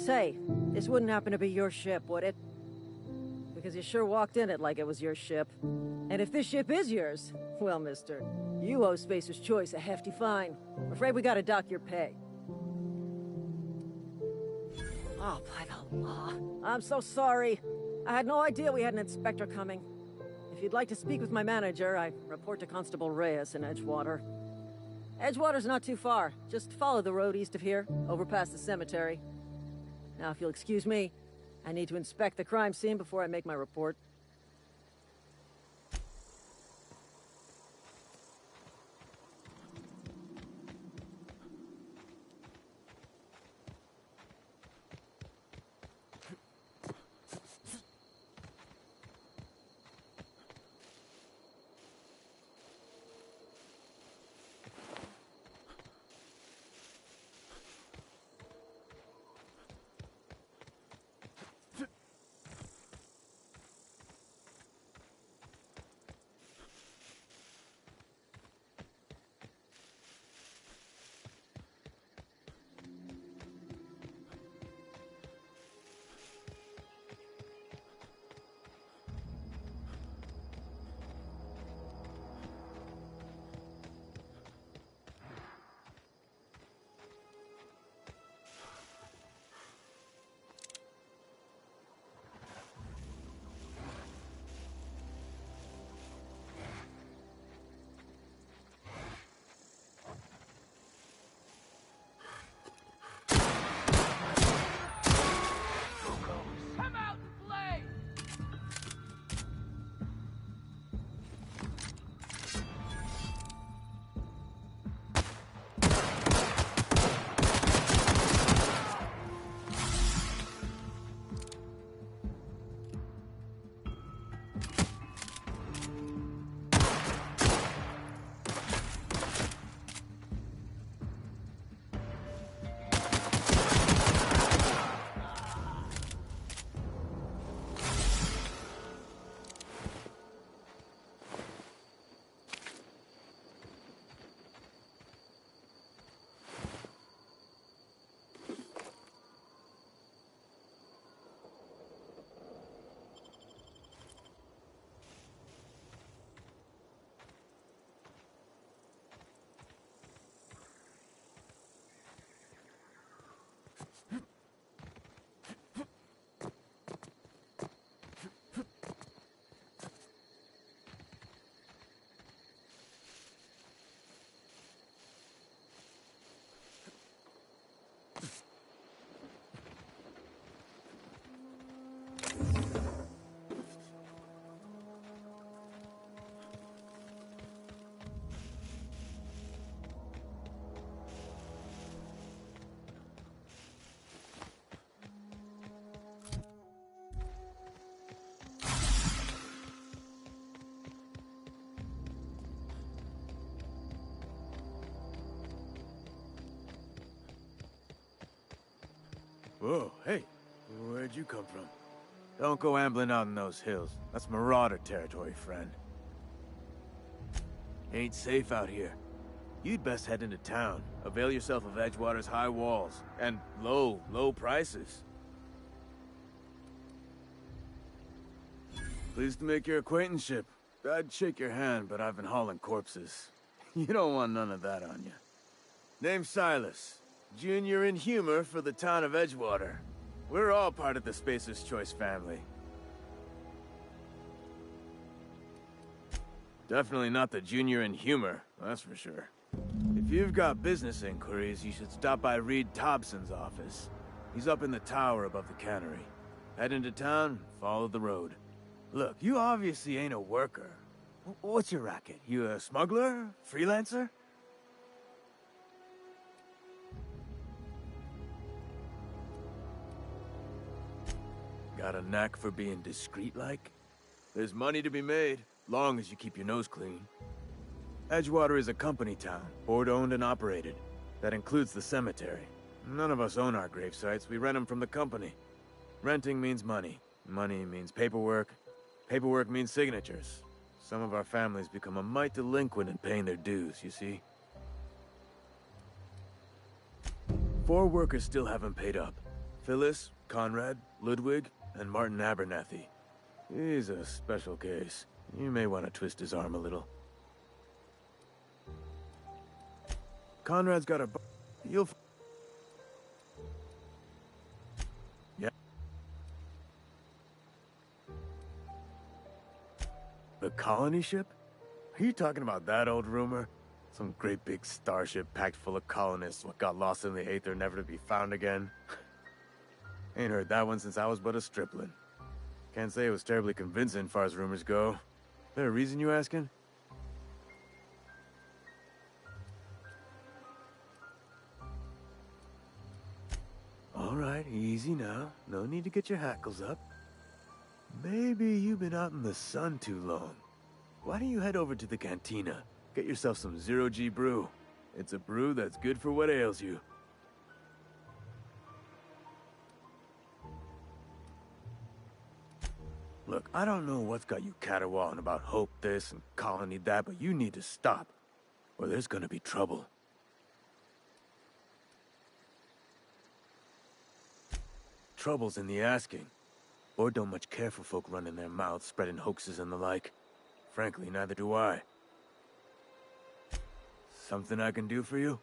say, this wouldn't happen to be your ship, would it? Because you sure walked in it like it was your ship. And if this ship is yours, well, mister, you owe Spacer's Choice a hefty fine. I'm afraid we gotta dock your pay. Oh, by the law. I'm so sorry. I had no idea we had an inspector coming. If you'd like to speak with my manager, I report to Constable Reyes in Edgewater. Edgewater's not too far. Just follow the road east of here, over past the cemetery. Now, if you'll excuse me, I need to inspect the crime scene before I make my report. Whoa, hey, where'd you come from? Don't go ambling out in those hills. That's marauder territory, friend. Ain't safe out here. You'd best head into town. Avail yourself of Edgewater's high walls. And low prices. Pleased to make your acquaintanceship. I'd shake your hand, but I've been hauling corpses. You don't want none of that on you. Name's Silas. Junior in humor for the town of Edgewater. We're all part of the Spacer's Choice family. Definitely not the junior in humor, that's for sure. If you've got business inquiries, you should stop by Reed Thompson's office. He's up in the tower above the cannery. Head into town, follow the road. Look, you obviously ain't a worker. What's your racket? You a smuggler? Freelancer? Got a knack for being discreet-like? There's money to be made, long as you keep your nose clean. Edgewater is a company town, board-owned and operated. That includes the cemetery. None of us own our grave sites, we rent them from the company. Renting means money. Money means paperwork. Paperwork means signatures. Some of our families become a mite delinquent in paying their dues, you see? 4 workers still haven't paid up. Phyllis, Conrad, Ludwig, and Martin Abernathy. He's a special case. You may want to twist his arm a little. Conrad's got a... You'll... Yeah. The colony ship? Are you talking about that old rumor? Some great big starship packed full of colonists what got lost in the aether never to be found again? Ain't heard that one since I was but a stripling. Can't say it was terribly convincing, far as rumors go. There a reason you asking? All right, easy now. No need to get your hackles up. Maybe you've been out in the sun too long. Why don't you head over to the cantina? Get yourself some zero-G brew. It's a brew that's good for what ails you. Look, I don't know what's got you caterwauling about hope this and colony that, but you need to stop, or there's gonna be trouble. Trouble's in the asking. Board don't much care for folk running their mouths, spreading hoaxes and the like. Frankly, neither do I. Something I can do for you?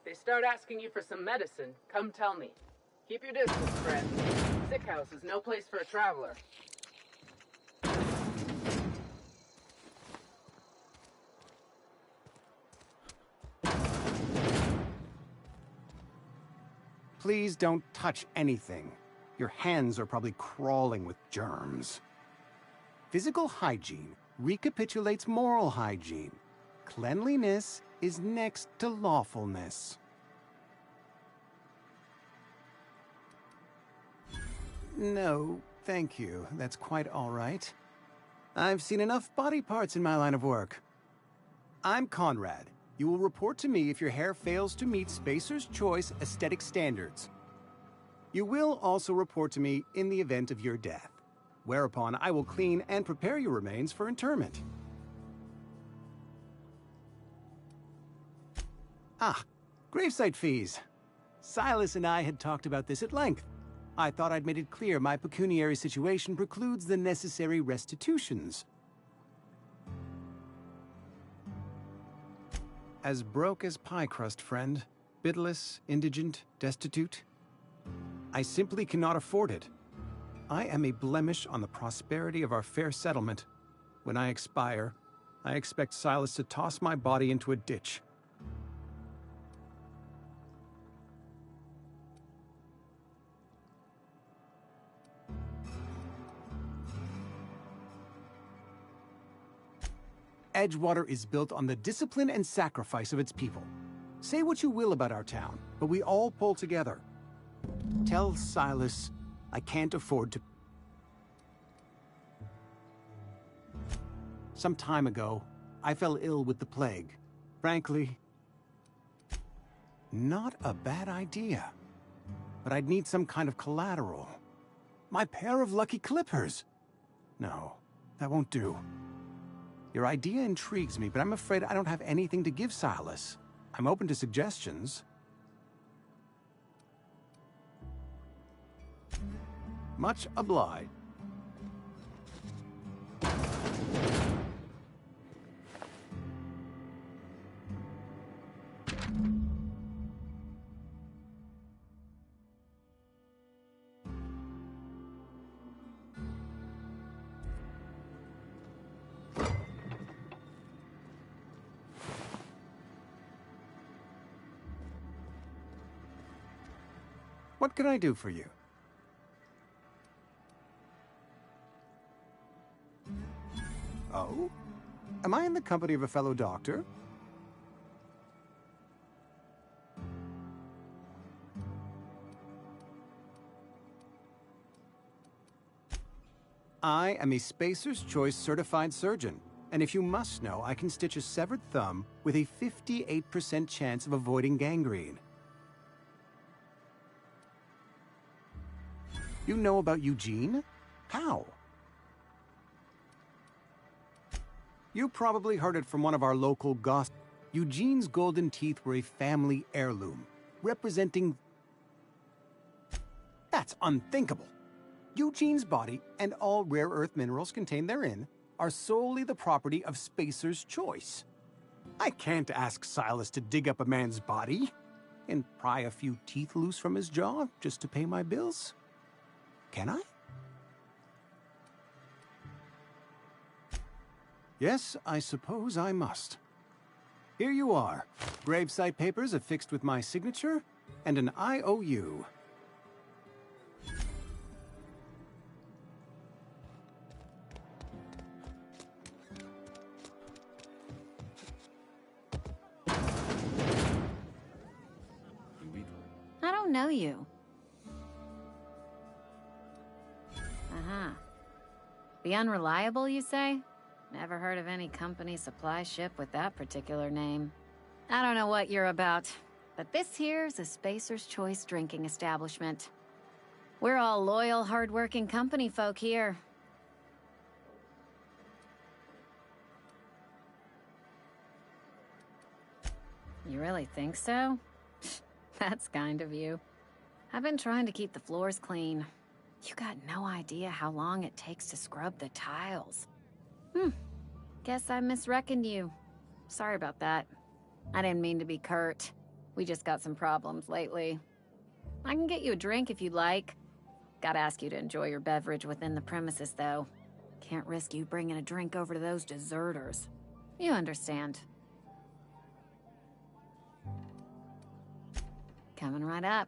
They start asking you for some medicine, come tell me. Keep your distance, friend. Sick house is no place for a traveler. Please don't touch anything. Your hands are probably crawling with germs. Physical hygiene recapitulates moral hygiene. Cleanliness is next to lawfulness. No, thank you. That's quite all right. I've seen enough body parts in my line of work. I'm Conrad. You will report to me if your hair fails to meet Spacer's Choice aesthetic standards. You will also report to me in the event of your death, whereupon I will clean and prepare your remains for interment. Ah, gravesite fees. Silas and I had talked about this at length. I thought I'd made it clear my pecuniary situation precludes the necessary restitutions. As broke as pie crust, friend. Bidless, indigent, destitute. I simply cannot afford it. I am a blemish on the prosperity of our fair settlement. When I expire, I expect Silas to toss my body into a ditch. Edgewater is built on the discipline and sacrifice of its people. Say what you will about our town, but we all pull together. Tell Silas I can't afford to... Some time ago, I fell ill with the plague. Frankly, not a bad idea. But I'd need some kind of collateral. My pair of lucky clippers. No, that won't do. Your idea intrigues me, but I'm afraid I don't have anything to give Silas. I'm open to suggestions. Much obliged. What can I do for you? Oh? Am I in the company of a fellow doctor? I am a Spacer's Choice certified surgeon, and if you must know, I can stitch a severed thumb with a 58% chance of avoiding gangrene. You know about Eugene? How? You probably heard it from one of our local gossips. Eugene's golden teeth were a family heirloom, representing... That's unthinkable. Eugene's body and all rare earth minerals contained therein are solely the property of Spacer's Choice. I can't ask Silas to dig up a man's body and pry a few teeth loose from his jaw just to pay my bills. Can I? Yes, I suppose I must. Here you are. Gravesite papers affixed with my signature and an IOU. I don't know you. Uh-huh. The Unreliable, you say? Never heard of any company supply ship with that particular name. I don't know what you're about, but this here's a Spacer's Choice drinking establishment. We're all loyal, hard-working company folk here. You really think so? That's kind of you. I've been trying to keep the floors clean. You got no idea how long it takes to scrub the tiles. Guess I misreckoned you. Sorry about that. I didn't mean to be curt. We just got some problems lately. I can get you a drink if you'd like. Gotta ask you to enjoy your beverage within the premises, though. Can't risk you bringing a drink over to those deserters. You understand. Coming right up.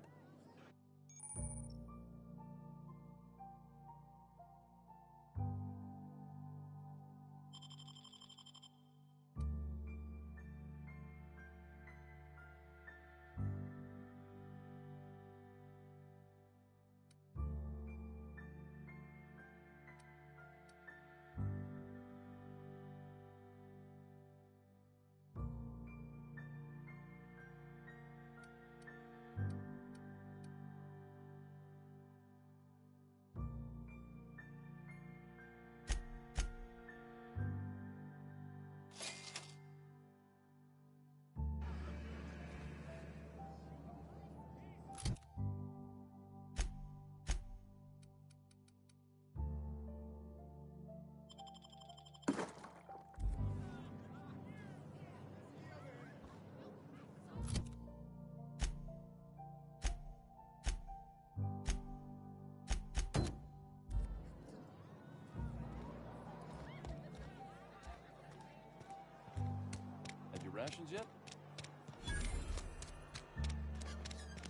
Rations yet?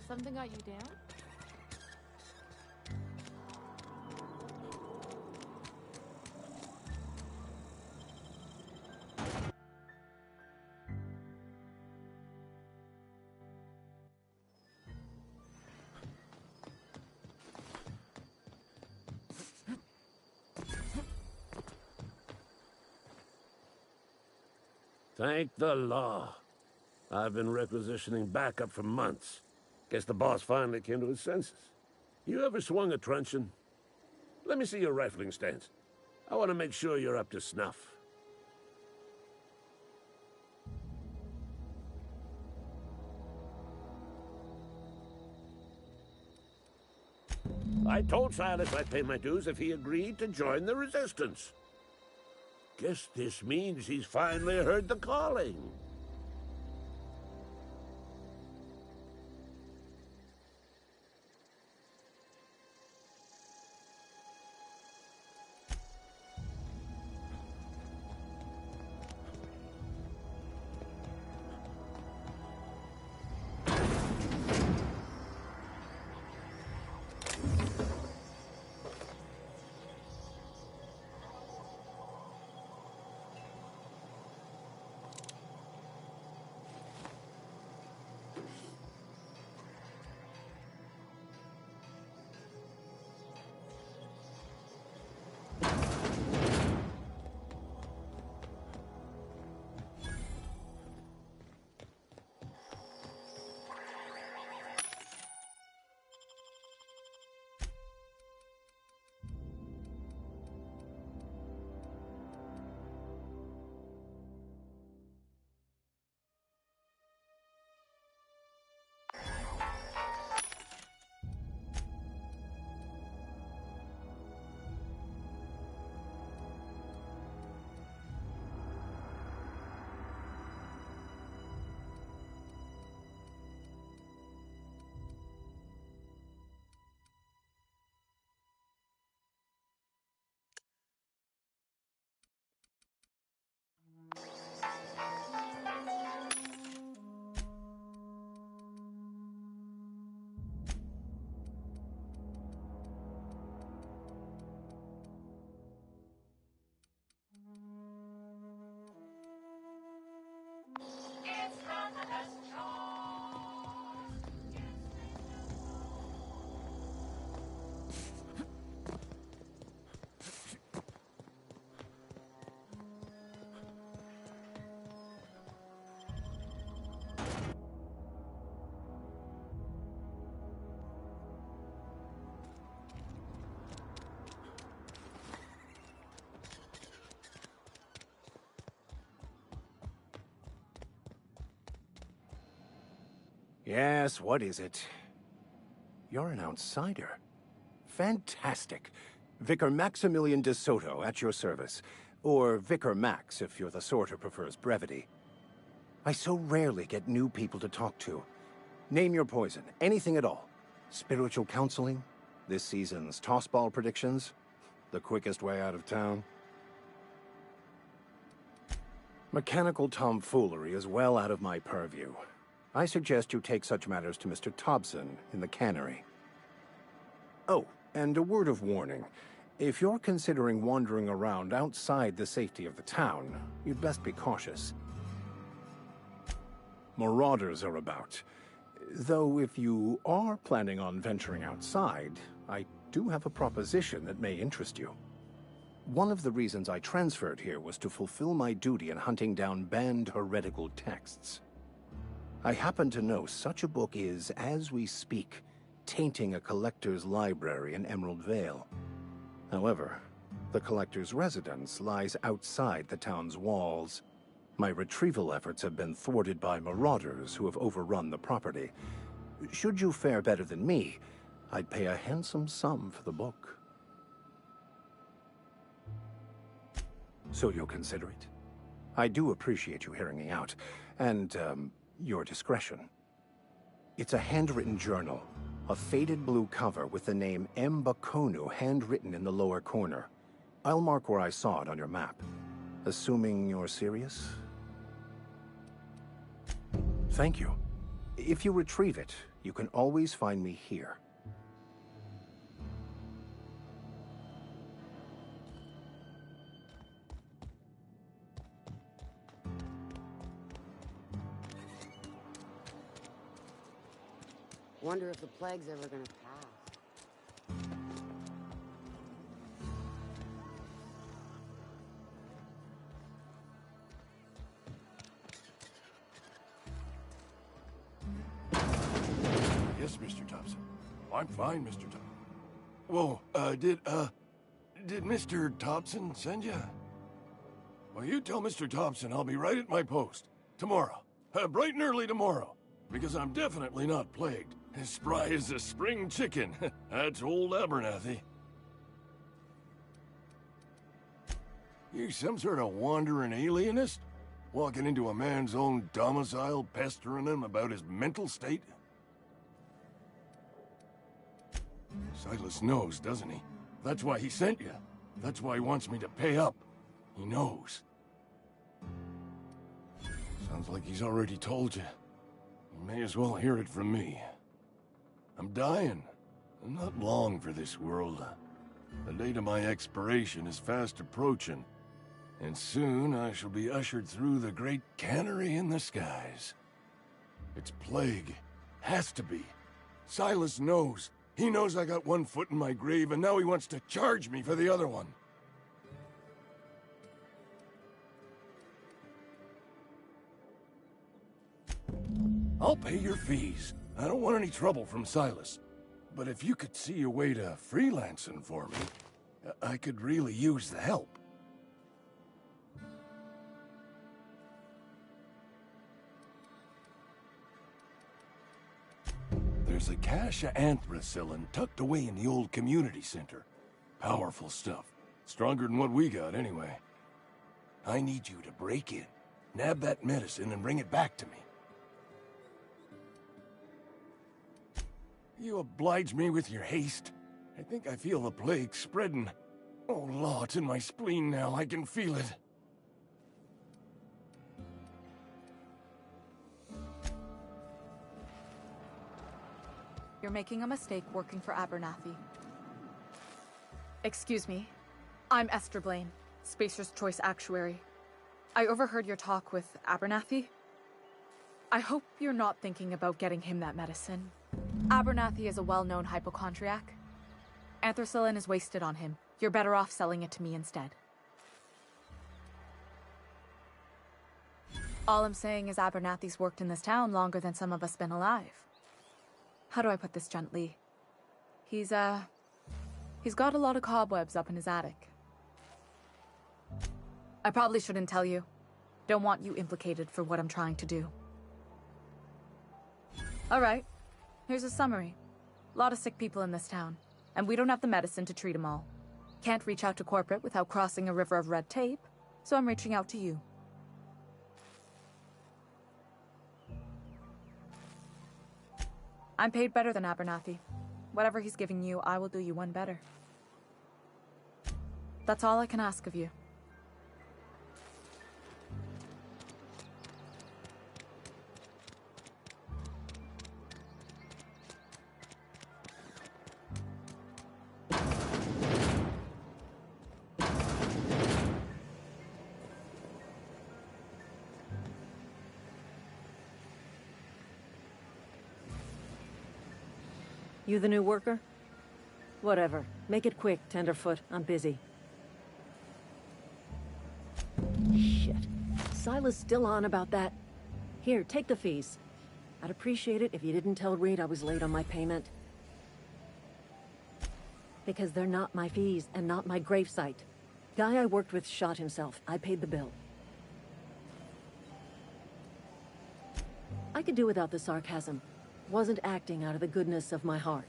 Something got you down? Thank the law. I've been requisitioning backup for months. Guess the boss finally came to his senses. You ever swung a truncheon? Let me see your rifling stance. I want to make sure you're up to snuff. I told Silas I'd pay my dues if he agreed to join the resistance. Guess this means he's finally heard the calling. Yes, what is it? You're an outsider. Fantastic. Vicar Maximilian de Soto, at your service. Or Vicar Max, if you're the sort who prefers brevity. I so rarely get new people to talk to. Name your poison, anything at all. Spiritual counseling? This season's tossball predictions? The quickest way out of town? Mechanical tomfoolery is well out of my purview. I suggest you take such matters to Mr. Thompson in the cannery. Oh, and a word of warning. If you're considering wandering around outside the safety of the town, you'd best be cautious. Marauders are about. Though if you are planning on venturing outside, I do have a proposition that may interest you. One of the reasons I transferred here was to fulfill my duty in hunting down banned heretical texts. I happen to know such a book is, as we speak, tainting a collector's library in Emerald Vale. However, the collector's residence lies outside the town's walls. My retrieval efforts have been thwarted by marauders who have overrun the property. Should you fare better than me, I'd pay a handsome sum for the book. So you'll consider it? I do appreciate you hearing me out, and, your discretion. It's a handwritten journal, a faded blue cover with the name M. Bakonu handwritten in the lower corner. I'll mark where I saw it on your map. Assuming you're serious? Thank you. If you retrieve it, you can always find me here. Wonder if the plague's ever gonna pass. Yes, Mr. Thompson. I'm fine, Mr. Thompson. Whoa, did Mr. Thompson send you? Well, you tell Mr. Thompson I'll be right at my post. Tomorrow. Bright and early tomorrow. Because I'm definitely not plagued. As spry as a spring chicken. That's old Abernathy. You some sort of wandering alienist? Walking into a man's own domicile, pestering him about his mental state? Silas knows, doesn't he? That's why he sent you. That's why he wants me to pay up. He knows. Sounds like he's already told you. You may as well hear it from me. I'm dying. I'm not long for this world. The date of my expiration is fast approaching. And soon I shall be ushered through the great cannery in the skies. It's plague. Has to be. Silas knows. He knows I got one foot in my grave, and now he wants to charge me for the other one. I'll pay your fees. I don't want any trouble from Silas. But if you could see a way to freelancing for me, I could really use the help. There's a cache of anthracillin tucked away in the old community center. Powerful stuff. Stronger than what we got, anyway. I need you to break in, nab that medicine, and bring it back to me. You oblige me with your haste. I think I feel the plague spreading. Oh, Law, it's in my spleen now. I can feel it. You're making a mistake working for Abernathy. Excuse me. I'm Esther Blaine, Spacer's Choice Actuary. I overheard your talk with Abernathy. I hope you're not thinking about getting him that medicine. Abernathy is a well-known hypochondriac. Anthracillin is wasted on him. You're better off selling it to me instead. All I'm saying is Abernathy's worked in this town longer than some of us been alive. How do I put this gently? He's got a lot of cobwebs up in his attic. I probably shouldn't tell you. Don't want you implicated for what I'm trying to do. Alright, here's a summary. A lot of sick people in this town, and we don't have the medicine to treat them all. Can't reach out to corporate without crossing a river of red tape, so I'm reaching out to you. I'm paid better than Abernathy. Whatever he's giving you, I will do you one better. That's all I can ask of you. You the new worker? Whatever. Make it quick, Tenderfoot. I'm busy. Shit. Silas still on about that. Here, take the fees. I'd appreciate it if you didn't tell Reed I was late on my payment. Because they're not my fees, and not my gravesite. Guy I worked with shot himself. I paid the bill. I could do without the sarcasm. Wasn't acting out of the goodness of my heart.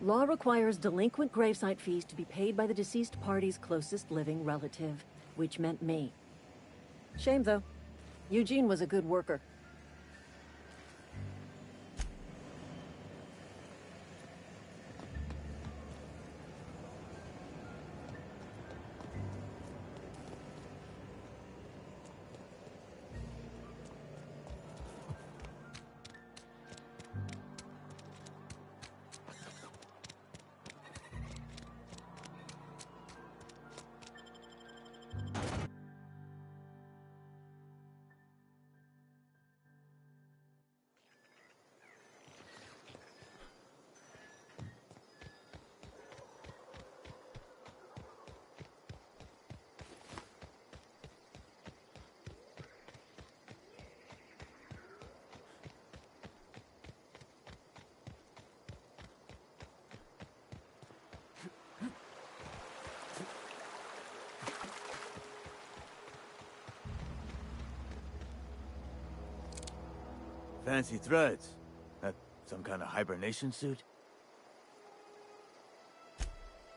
Law requires delinquent gravesite fees to be paid by the deceased party's closest living relative, which meant me. Shame, though. Eugene was a good worker. Fancy threads. That some kind of hibernation suit?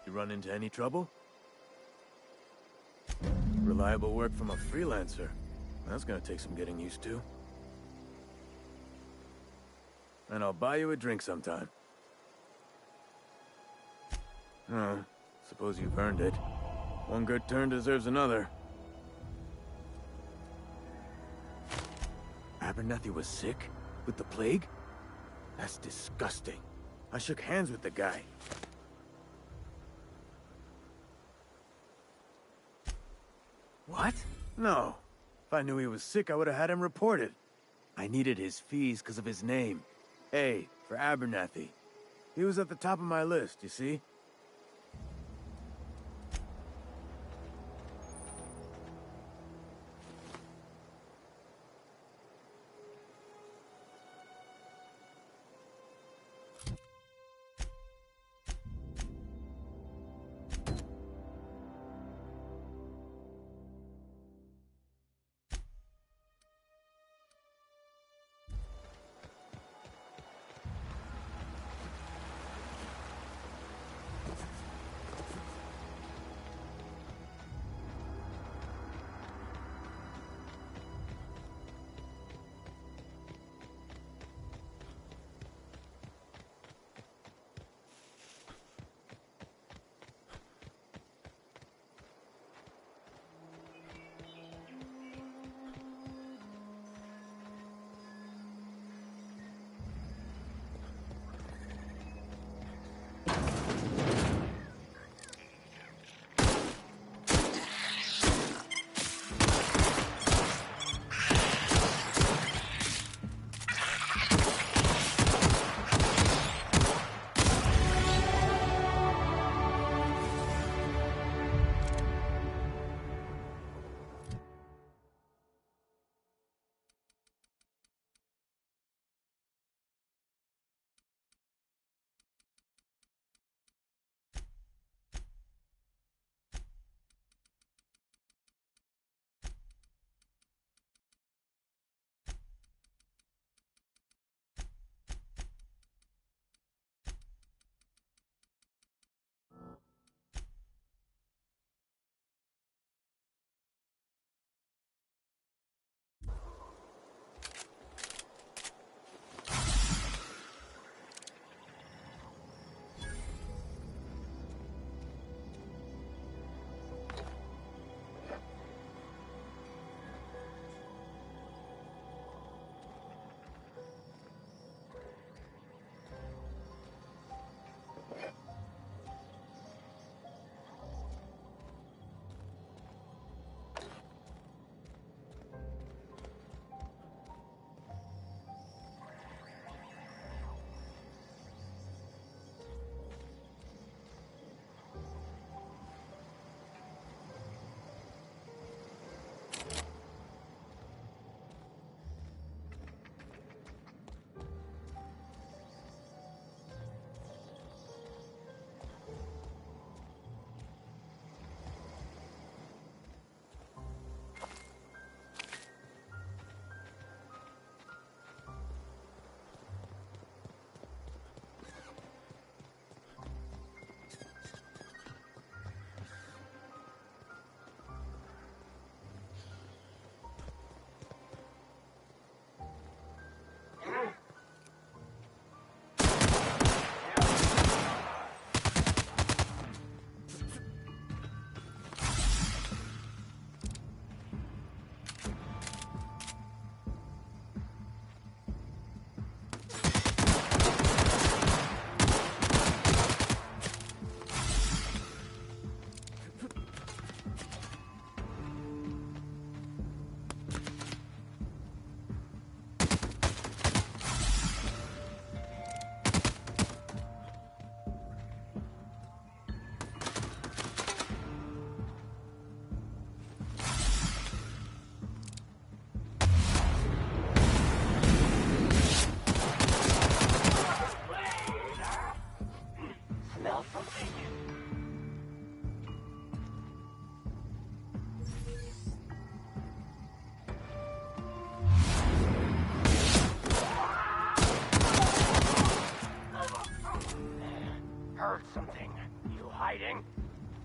You run into any trouble? Reliable work from a freelancer. That's gonna take some getting used to. And I'll buy you a drink sometime. Oh, suppose you've earned it. One good turn deserves another. Abernathy was sick? With the plague? That's disgusting. I shook hands with the guy. What? No. If I knew he was sick, I would have had him reported. I needed his fees because of his name. A, for Abernathy. He was at the top of my list, you see?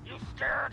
You scared?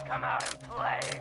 Come out and play.